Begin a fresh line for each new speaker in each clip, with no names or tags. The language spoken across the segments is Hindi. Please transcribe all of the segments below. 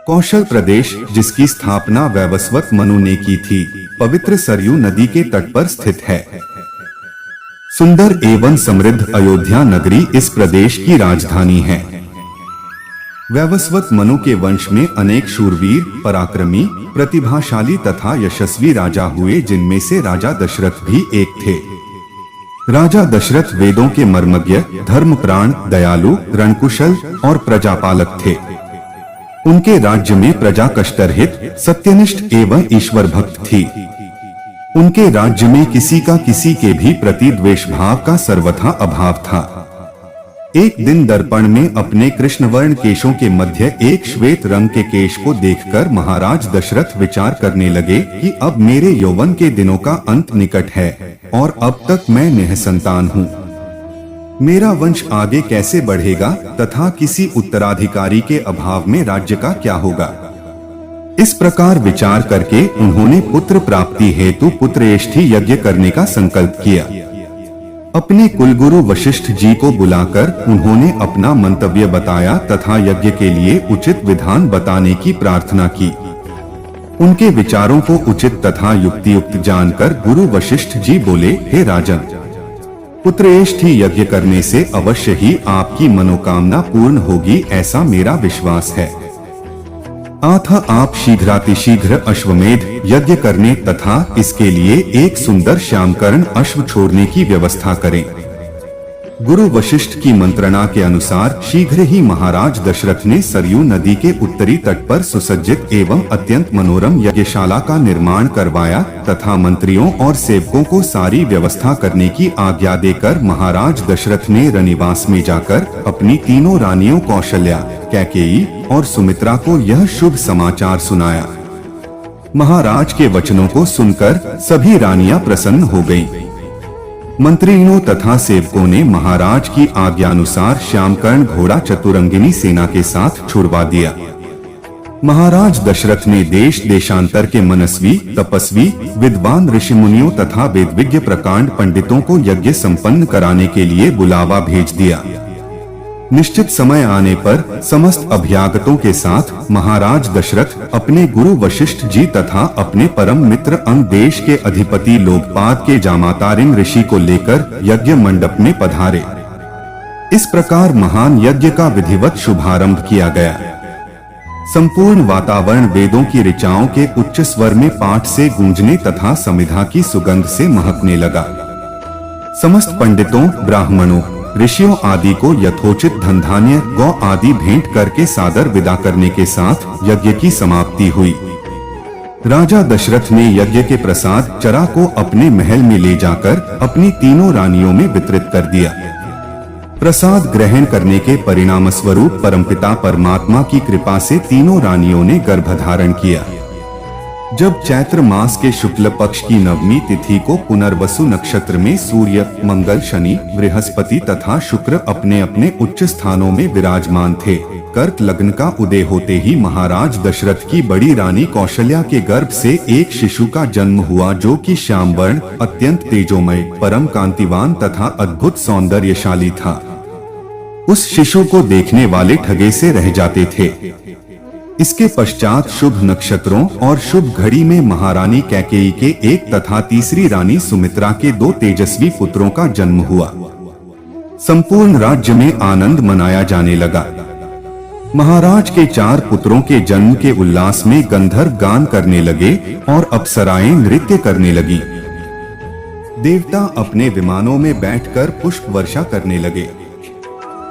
कौशल प्रदेश, जिसकी स्थापना वैवस्वत मनु ने की थी, पवित्र सरयू नदी के तट पर स्थित है। सुंदर एवं समृद्ध अयोध्या नगरी इस प्रदेश की राजधानी है। वैवस्वत मनु के वंश में अनेक शूरवीर, पराक्रमी, प्रतिभाशाली तथा यशस्वी राजा हुए, जिनमें से राजा दशरथ भी एक थे। राजा दशरथ वेदों के मर्मज्ञ, धर्मप्राण, दयालु, रणकुशल और प्रजापालक थे। उनके राज्य में प्रजा कष्टरहित, सत्यनिष्ठ एवं ईश्वर भक्त थी। उनके राज्य में किसी का किसी के भी प्रति द्वेष भाव का सर्वथा अभाव था। एक दिन दर्पण में अपने कृष्णवर्ण केशों के मध्य एक श्वेत रंग के केश को देखकर महाराज दशरथ विचार करने लगे कि अब मेरे यौवन के दिनों का अंत निकट है और अब तक मैं निःसंतान हूँ। मेरा वंश आगे कैसे बढ़ेगा तथा किसी उत्तराधिकारी के अभाव में राज्य का क्या होगा। इस प्रकार विचार करके उन्होंने पुत्र प्राप्ति हेतु पुत्रेष्ठी यज्ञ करने का संकल्प किया। अपने कुलगुरु वशिष्ठ जी को बुलाकर उन्होंने अपना मंतव्य बताया तथा यज्ञ के लिए उचित विधान बताने की प्रार्थना की। उनके विचारों को उचित तथा युक्तियुक्त जानकर गुरु वशिष्ठ जी बोले, हे राजन, पुत्रेष्ठी यज्ञ करने से अवश्य ही आपकी मनोकामना पूर्ण होगी, ऐसा मेरा विश्वास है। अतः आप शीघ्रातिशीघ्र अश्वमेध यज्ञ करने तथा इसके लिए एक सुंदर श्यामकर्ण अश्व छोड़ने की व्यवस्था करें। गुरु वशिष्ठ की मंत्रणा के अनुसार शीघ्र ही महाराज दशरथ ने सरयू नदी के उत्तरी तट पर सुसज्जित एवं अत्यंत मनोरम यज्ञशाला का निर्माण करवाया तथा मंत्रियों और सेवकों को सारी व्यवस्था करने की आज्ञा देकर महाराज दशरथ ने रनिवास में जाकर अपनी तीनों रानियों कौशल्या, कैकेयी और सुमित्रा को यह शुभ समाचार सुनाया। महाराज के वचनों को सुनकर सभी रानियां प्रसन्न हो गईं। मंत्रियों तथा सेवकों ने महाराज की आज्ञानुसार श्यामकर्ण घोड़ा चतुरंगिनी सेना के साथ छुड़वा दिया। महाराज दशरथ ने देश देशांतर के मनस्वी, तपस्वी, विद्वान ऋषिमुनियों तथा वेदविज्ञ प्रकांड पंडितों को यज्ञ संपन्न कराने के लिए बुलावा भेज दिया। निश्चित समय आने पर समस्त अभ्यागतों के साथ महाराज दशरथ अपने गुरु वशिष्ठ जी तथा अपने परम मित्र अंग देश के अधिपति लोकपाद के जामातारिन ऋषि को लेकर यज्ञ मंडप में पधारे। इस प्रकार महान यज्ञ का विधिवत शुभारंभ किया गया। संपूर्ण वातावरण वेदों की ऋचाओं के उच्च स्वर में पाठ से गूंजने तथा समिधा की सुगंध से महकने लगा। समस्त पंडितों, ब्राह्मणों, ऋषियों आदि को यथोचित धन धान्य, गौ आदि भेंट करके सादर विदा करने के साथ यज्ञ की समाप्ति हुई। राजा दशरथ ने यज्ञ के प्रसाद चरा को अपने महल में ले जाकर अपनी तीनों रानियों में वितरित कर दिया। प्रसाद ग्रहण करने के परिणाम स्वरूप परमपिता परमात्मा की कृपा से तीनों रानियों ने गर्भधारण किया। जब चैत्र मास के शुक्ल पक्ष की नवमी तिथि को पुनर्वसु नक्षत्र में सूर्य, मंगल, शनि, बृहस्पति तथा शुक्र अपने अपने उच्च स्थानों में विराजमान थे, कर्क लग्न का उदय होते ही महाराज दशरथ की बड़ी रानी कौशल्या के गर्भ से एक शिशु का जन्म हुआ, जो कि श्याम वर्ण, अत्यंत तेजोमय, परम कांतिवान तथा अद्भुत सौंदर्यशाली था। उस शिशु को देखने वाले ठगे से रह जाते थे। इसके पश्चात शुभ नक्षत्रों और शुभ घड़ी में महारानी कैकेयी के एक तथा तीसरी रानी सुमित्रा के 2 तेजस्वी पुत्रों का जन्म हुआ। संपूर्ण राज्य में आनंद मनाया जाने लगा। महाराज के 4 पुत्रों के जन्म के उल्लास में गंधर्व गान करने लगे और अप्सराएं नृत्य करने लगी। देवता अपने विमानों में बैठकर पुष्प वर्षा करने लगे।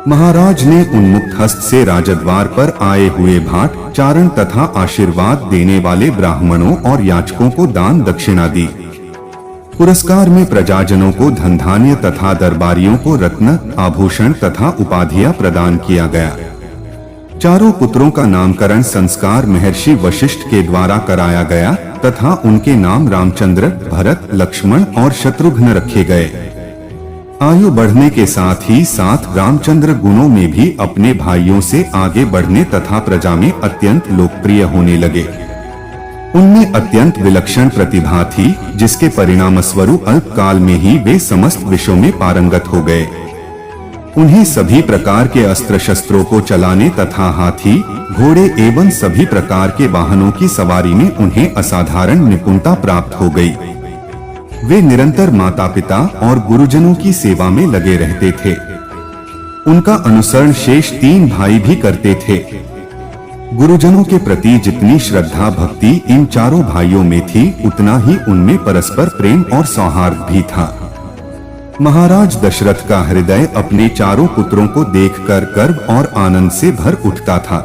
महाराज ने उन्मुक्त हस्त से राजद्वार पर आए हुए भाट, चारण तथा आशीर्वाद देने वाले ब्राह्मणों और याचकों को दान दक्षिणा दी। पुरस्कार में प्रजाजनों को धन धान्य तथा दरबारियों को रत्न, आभूषण तथा उपाधियां प्रदान किया गया। चारों पुत्रों का नामकरण संस्कार महर्षि वशिष्ठ के द्वारा कराया गया तथा उनके नाम रामचंद्र, भरत, लक्ष्मण और शत्रुघ्न रखे गए। आयु बढ़ने के साथ ही साथ रामचंद्र गुणों में भी अपने भाइयों से आगे बढ़ने तथा प्रजा में अत्यंत लोकप्रिय होने लगे। उनमें अत्यंत विलक्षण प्रतिभा थी, जिसके परिणाम स्वरूप अल्प काल में ही वे समस्त विषयों में पारंगत हो गए। उन्हें सभी प्रकार के अस्त्र शस्त्रों को चलाने तथा हाथी, घोड़े एवं सभी प्रकार के वाहनों की सवारी में उन्हें असाधारण निपुणता प्राप्त हो गई। वे निरंतर माता पिता और गुरुजनों की सेवा में लगे रहते थे। उनका अनुसरण शेष 3 भाई भी करते थे। गुरुजनों के प्रति जितनी श्रद्धा भक्ति इन चारों भाइयों में थी, उतना ही उनमें परस्पर प्रेम और सौहार्द भी था। महाराज दशरथ का हृदय अपने चारों पुत्रों को देखकर गर्व और आनंद से भर उठता था।